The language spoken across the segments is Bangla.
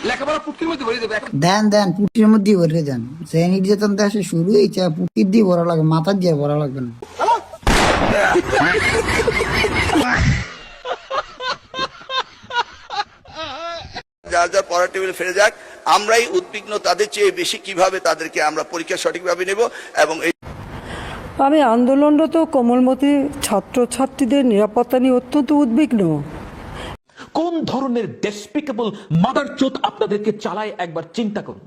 লেখাপড়া পুটকির মধ্যে ভরে দেবে। দেন পুটির মধ্যে ভরে দেন। যে নির্যাতন দেশে শুরু হয়েছে, পুটির দিয়ে ভরা লাগবে, মাথার দিয়ে ভরা লাগবে না। যার যার পড়ার টেবিলে ফিরে যাক। আমরাই উদ্বিগ্ন তাদের চেয়ে বেশি কিভাবে তাদেরকে আমরা পরীক্ষা সঠিকভাবে নেব। এবং আমি আন্দোলনরত কোমলমতি ছাত্রছাত্রীদের নিরাপত্তা নিয়ে অত্যন্ত উদ্বিগ্ন। কোন ধরনের ডেসপিকেবল মাদারচোদ আপনাদেরকে চালায় একবার চিন্তা করুন।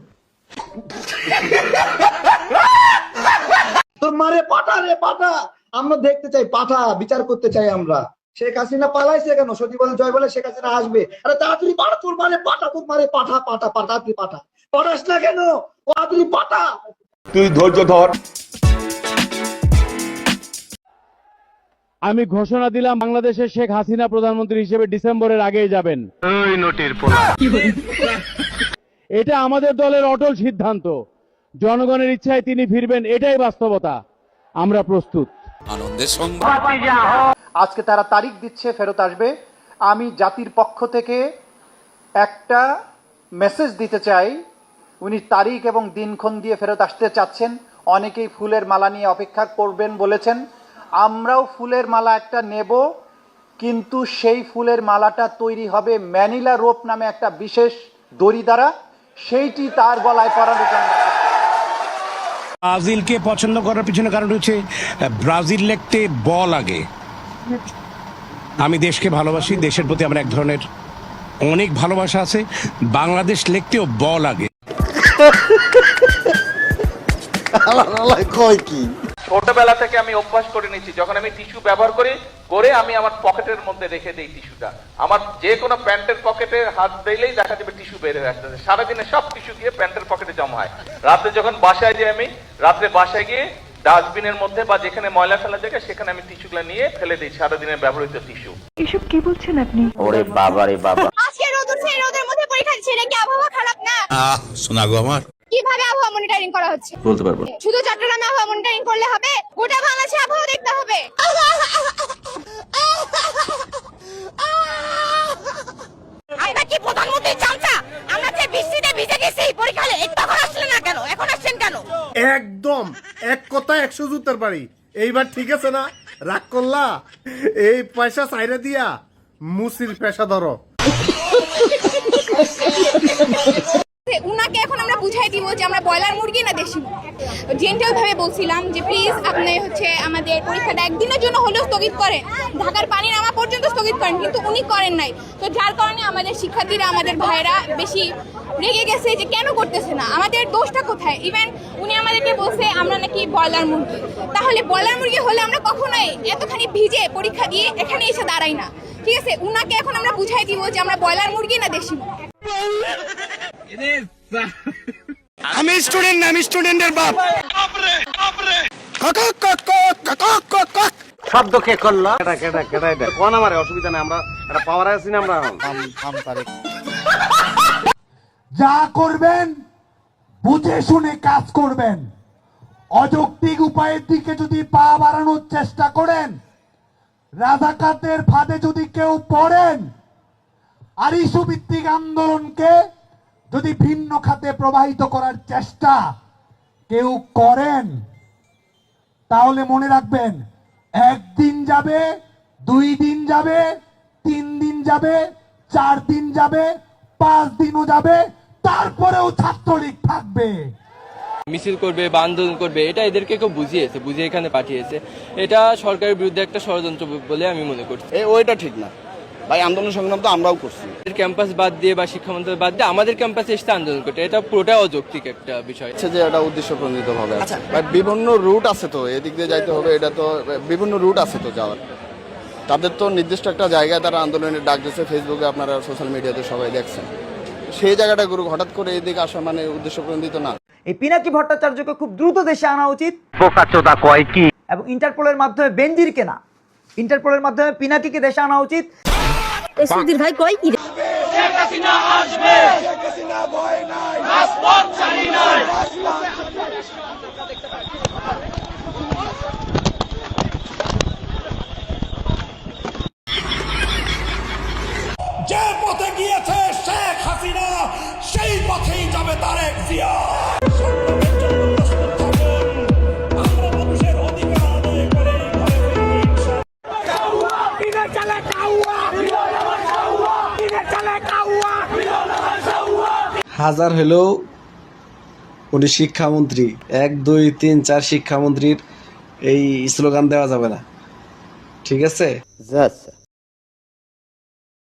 তোর মারে পাঠা রে পাঠা, আমরা দেখতে চাই পাঠা, বিচার করতে চাই আমরা। শেখ হাসিনা পালাইছে কেন? সত্যি বলে জয় বলে শেখ হাসিনা আসবে। আরে তাড়াতাড়ি পাঠা, তোর মারে পাঠা, তোর মারে পাঠা পাঠা পাঠা, তুই পাঠা পাঠাস না কেন? তাড়াতাড়ি পাঠা। তুই ধৈর্য ধর। আমি ঘোষণা দিলাম বাংলাদেশের শেখ হাসিনা প্রধানমন্ত্রী হিসেবে ডিসেম্বরের আগেই যাবেন। এটা আমাদের দলের অটল সিদ্ধান্ত। জনগণের ইচ্ছায় তিনি ফিরবেন, এটাই বাস্তবতা। আমরা প্রস্তুত। আজকে তারা তারিখ দিচ্ছে, ফেরত আসবে। আমি জাতির পক্ষ থেকে একটা মেসেজ দিতে চাই, উনি তারিখ এবং দিনক্ষণ দিয়ে ফেরত আসতে চাচ্ছেন। অনেকেই ফুলের মালা নিয়ে অপেক্ষা করবেন বলেছেন, আমরাও ফুলের মালা একটা নেব, কিন্তু সেই ফুলের মালাটা তৈরি হবে ম্যানিলা রোপ নামে একটা বিশেষ দড়ি দ্বারা, সেইটি তার গলায় পরানোর জন্য। ব্রাজিলকে পছন্দ করার পিছনে কারণ হচ্ছে ব্রাজিল লিখতে ব লাগে। আমি দেশকে ভালোবাসি, দেশের প্রতি আমার এক ধরনের অনেক ভালোবাসা আছে। বাংলাদেশ লিখতেও ব লাগে। ছোটবেলা থেকে আমি অভ্যাস করে নিচ্ছি, যখন আমি টিস্যু ব্যবহার করি আমি আমার পকেটের মধ্যে রেখে দিই টিস্যুটা। আমার যে কোনো প্যান্টের পকেটে হাত দিলেই দেখা যাবে টিস্যু বের হয়ে আসতেছে। সারাদিনে সব টিস্যু গিয়ে প্যান্টের পকেটে জমা হয়। রাতে যখন বাসায় যাই, আমি রাত্রে বাসায় গিয়ে ডাস্টবিনের মধ্যে বা যেখানে ময়লা ফেলা জায়গা সেখানে আমি টিস্যুগুলো নিয়ে ফেলে দিই, সারাদিনের ব্যবহৃত টিস্যু। এসব কি বলছেন আপনি? ওরে বাবা রে বাবা। আজকে রোদ উঠছে, রোদের মধ্যে পরীক্ষা দিচ্ছে, এটা কি আবহাওয়া খারাপ না? শোনা গো আমার। কিভাবে আবহাওয়া মনিটরিং করা হচ্ছে বলতে পারবো। শুধু চট্টগ্রামে আবহাওয়া মনিটরিং করলে হবে? গোটা বাংলাদেশে আবহাওয়া দেখতে হবে। আমরা কি প্রধানমন্ত্রী চামচা? আমরা যে বৃষ্টিতে ভিজে গেছি পরীক্ষা হলে, তখন আসলে না কেন? এখন আসছেন কেন? একদম এক কথা 100 জুতার বাড়ি। এইবার ঠিক আছে না? রাগ করলা? এই পয়সা চাইরে দিয়া মুসির পেশা ধরো। উনাকে এখন আমরা বুঝাই দিব যে আমরা ব্রয়লার মুরগি না দেশি। জেন্টাল ভাবে বলছিলাম যে প্লিজ আপনি আমাদের পরীক্ষাটা একদিনের জন্য হলেও স্থগিত করেন, ঢাকার পানি নামা পর্যন্ত স্থগিত করেন, কিন্তু উনি করেন নাই। তো যার কারণে আমাদের শিক্ষার্থীরা, আমাদের ভাইরা বেশি রেগে গেছে যে কেন করতেছে না, আমাদের দোষটা কোথায়। ইভেন উনি আমাদেরকে বলছে আমরা নাকি ব্রয়লার মুরগি। তাহলে ব্রয়লার মুরগি হলে আমরা কখনোই এতখানি ভিজে পরীক্ষা দিয়ে এখানে এসে দাঁড়াই না। ঠিক আছে, উনাকে এখন আমরা বুঝাই দিব যে আমরা ব্রয়লার মুরগি না দেশি। আমি স্টুডেন্ট না, আমি স্টুডেন্টের বাপ। শব্দ কে করলো? কোন আমার অসুবিধা নেই, আমরা এটা পাওয়ার আছি না আমরা। যা করবেন বুঝে শুনে কাজ করবেন। অযৌক্তিক উপায়ের দিকে যদি পা বাড়ানোর চেষ্টা করেন, রাজাকারদের ফাঁদে যদি কেউ পড়েন, আর ইস্যু ভিত্তিক আন্দোলনকে যদি ভিন্ন খাতে প্রবাহিত করার চেষ্টা কেউ করেন, তাহলে মনে রাখবেন, একদিন যাবে, 2 দিন যাবে, 3 দিন যাবে, 4 দিন যাবে, 5 দিনও যাবে, তারপরেও ছাত্রলীগ থাকবে। মিছিল করবে বা আন্দোলন করবে, এটা এদেরকে কেউ বুঝিয়েছে, বুঝিয়ে এখানে পাঠিয়েছে। এটা সরকারের বিরুদ্ধে একটা ষড়যন্ত্র বলে আমি মনে করছি। ওইটা ঠিক না ভাই, আন্দোলন সংগ্রাম তো আমরাও করছি। ক্যাম্পাস বাদ দিয়ে বা শিক্ষা মন্ত্রণালয় বাদ দিয়ে আমাদের ক্যাম্পাসে এসে আন্দোলন করতে, এটা পুরোটা অযৌক্তিক একটা বিষয়। যে এটা উদ্দেশ্য প্রণীত ভাবে বিভিন্ন রুট আছে, তো এদিক দিয়ে যাইতে হবে, এটা তো বিভিন্ন রুট আছে তো যাওয়ার। তাদের তো নির্দিষ্ট একটা জায়গায় তারা আন্দোলনের ডাক দিচ্ছে, ফেসবুকে আপনারা সোশ্যাল মিডিয়াতে সবাই দেখছেন। সেই জায়গাটা গুরু হঠাৎ করে এদিকে আসা মানে উদ্দেশ্য প্রণীত না। এই পিনাকি ভট্টাচার্যকে খুব দ্রুত দেশে আনা উচিত। বোকাচোদা কয় কি? এবং ইন্টারপোলের মাধ্যমে বেনজির কেনা, ইন্টারপোলের মাধ্যমে পিনাকিকে দেশে আনা উচিত। সুধীর ভাই কয় কি? শেখ হাসিনা আসবে, শেখ হাসিনা ভয় নাই, রাজপথ ছাড়ি নাই। যে পথে গিয়েছে শেখ হাসিনা, পথেই যাবে তারেক জিয়া। হাজার হলেও উনি শিক্ষামন্ত্রী, 1 2 3 4 শিক্ষামন্ত্রীর এই স্লোগান দেওয়া যাবে না, ঠিক আছে?